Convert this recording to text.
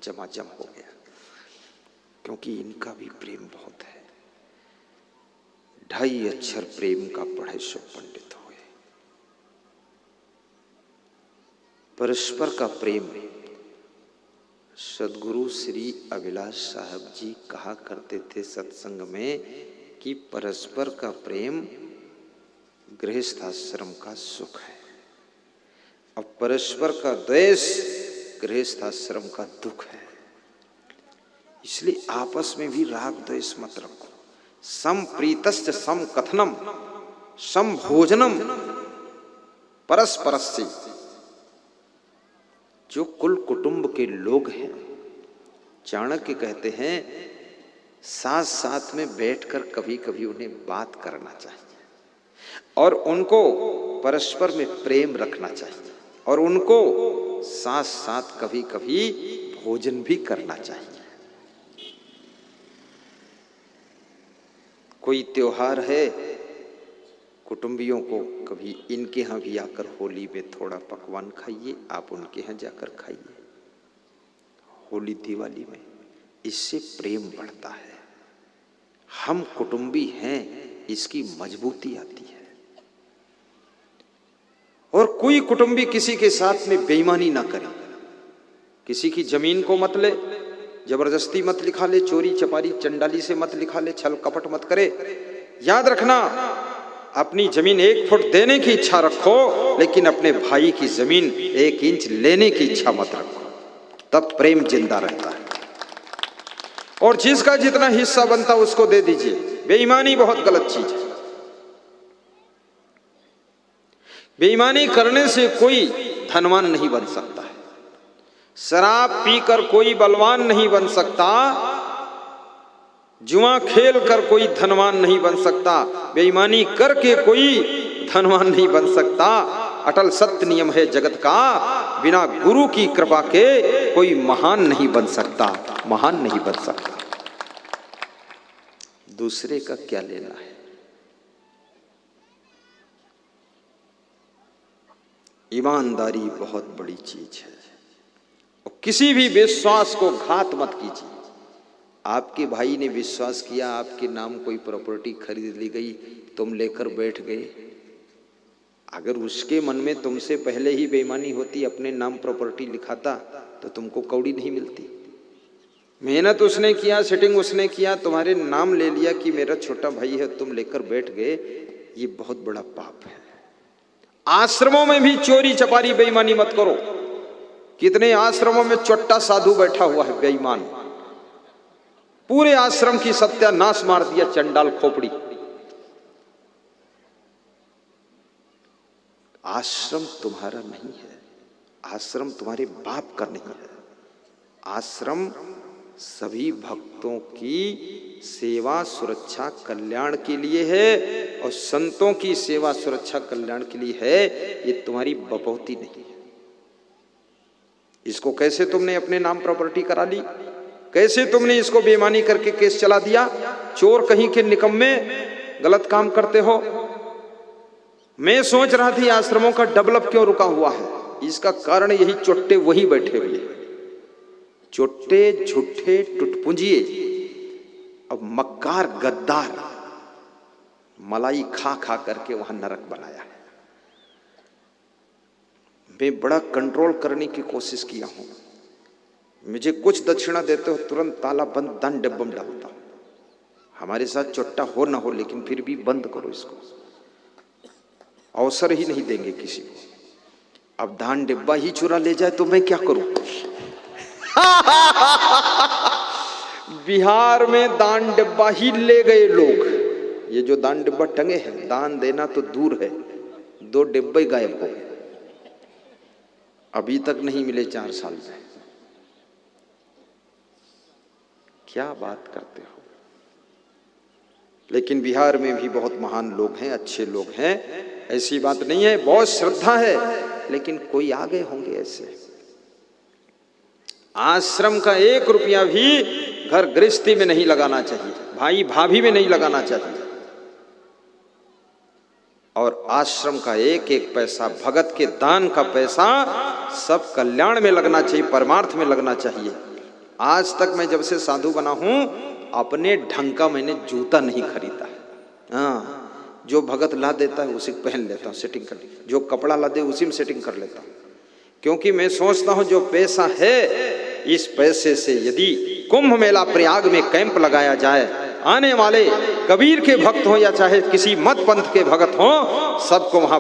जमाजम हो गया, क्योंकि इनका भी प्रेम बहुत है। 2.5 अक्षर प्रेम का पढ़े सो पंडित हुए। परस्पर का प्रेम सदगुरु श्री अभिलाष साहब जी कहा करते थे सत्संग में कि परस्पर का प्रेम गृहस्थाश्रम का सुख है, अब परस्पर का द्वेष गृहस्थाश्रम का दुख है। इसलिए आपस में भी राग द्वेष मत रखो। सम प्रीतश्च सम कथनम सम भोजनम परस्परस्य। जो कुल कुटुंब के लोग हैं, चाणक्य कहते हैं साथ साथ में बैठकर कभी कभी उन्हें बात करना चाहिए और उनको परस्पर में प्रेम रखना चाहिए और उनको साथ साथ कभी कभी भोजन भी करना चाहिए। कोई त्योहार है, कुटुंबियों को कभी इनके यहाँ भी आकर होली में थोड़ा पकवान खाइए, आप उनके यहाँ जाकर खाइए होली दिवाली में, इससे प्रेम बढ़ता है। हम कुटुंबी हैं, इसकी मजबूती आती है। और कोई कुटुंबी किसी के साथ में बेईमानी ना करे, किसी की जमीन को मत ले, जबरदस्ती मत लिखा ले, चोरी चपारी चंडाली से मत लिखा ले, छल कपट मत करे। याद रखना, अपनी जमीन 1 फुट देने की इच्छा रखो, लेकिन अपने भाई की जमीन 1 इंच लेने की इच्छा मत रखो, तब प्रेम जिंदा रहता है। और जिसका जितना हिस्सा बनता उसको दे दीजिए। बेईमानी बहुत गलत चीज है। बेईमानी करने से कोई धनवान नहीं बन सकता है, शराब पीकर कोई बलवान नहीं बन सकता, जुआ खेल कर कोई धनवान नहीं बन सकता, बेईमानी करके कोई धनवान नहीं बन सकता। अटल सत्य नियम है जगत का, बिना गुरु की कृपा के कोई महान नहीं बन सकता, महान नहीं बन सकता। दूसरे का क्या लेना है? ईमानदारी बहुत बड़ी चीज है और किसी भी विश्वास को घात मत कीजिए। आपके भाई ने विश्वास किया, आपके नाम कोई प्रॉपर्टी खरीद ली गई, तुम लेकर बैठ गए। अगर उसके मन में तुमसे पहले ही बेईमानी होती, अपने नाम प्रॉपर्टी लिखाता, तो तुमको कौड़ी नहीं मिलती। मेहनत उसने किया, सेटिंग उसने किया, तुम्हारे नाम ले लिया कि मेरा छोटा भाई है, तुम लेकर बैठ गए, ये बहुत बड़ा पाप है। आश्रमों में भी चोरी चपारी बेईमानी मत करो। कितने आश्रमों में चोट्टा साधु बैठा हुआ है बेईमान, पूरे आश्रम की सत्यानाश मार दिया चंडाल खोपड़ी। आश्रम तुम्हारा नहीं है, आश्रम तुम्हारे बाप का नहीं है। आश्रम सभी भक्तों की सेवा सुरक्षा कल्याण के लिए है और संतों की सेवा सुरक्षा कल्याण के लिए है, ये तुम्हारी बपौती नहीं है। इसको कैसे तुमने अपने नाम प्रॉपर्टी करा ली, कैसे तुमने इसको बेईमानी करके केस चला दिया? चोर कहीं के निकम्मे, गलत काम करते हो। मैं सोच रहा थी आश्रमों का डेवलप क्यों रुका हुआ है, इसका कारण यही चोट्टे वही बैठे हुए, चोट्टे झूठे टुटपुंजिए अब मक्कार गद्दार मलाई खा खा करके वहां नरक बनाया है। मैं बड़ा कंट्रोल करने की कोशिश किया हूं। मुझे कुछ दक्षिणा देते हो तुरंत ताला बंद दान डिब्बा में डालता हूं। हमारे साथ चोट्टा हो ना हो, लेकिन फिर भी बंद करो इसको, अवसर ही नहीं देंगे किसी को। अब दान डिब्बा ही चुरा ले जाए तो मैं क्या करूं? बिहार में दान डिब्बा ही ले गए लोग। ये जो दान डिब्बा टंगे हैं, दान देना तो दूर है, 2 डिब्बे गायब हो गए, अभी तक नहीं मिले 4 साल में। क्या बात करते हो? लेकिन बिहार में भी बहुत महान लोग हैं, अच्छे लोग हैं, ऐसी बात नहीं है, बहुत श्रद्धा है, लेकिन कोई आगे होंगे ऐसे। आश्रम का 1 रुपया भी घर गृहस्थी में नहीं लगाना चाहिए, भाई भाभी में नहीं लगाना चाहिए। और आश्रम का 1-1 पैसा, भगत के दान का पैसा सब कल्याण में लगना चाहिए, परमार्थ में लगना चाहिए। आज तक मैं जब से साधु बना हूं अपने ढंग का मैंने जूता नहीं खरीदा है। हाँ, जो भगत ला देता है उसी को पहन लेता हूँ, सेटिंग कर ली। जो कपड़ा ला दे उसी में सेटिंग कर लेता हूँ, क्योंकि मैं सोचता हूँ जो पैसा है इस पैसे से यदि कुंभ मेला प्रयाग में कैंप लगाया जाए, आने वाले कबीर के भक्त हो या चाहे किसी मत पंथ के भक्त हो, सबको वहां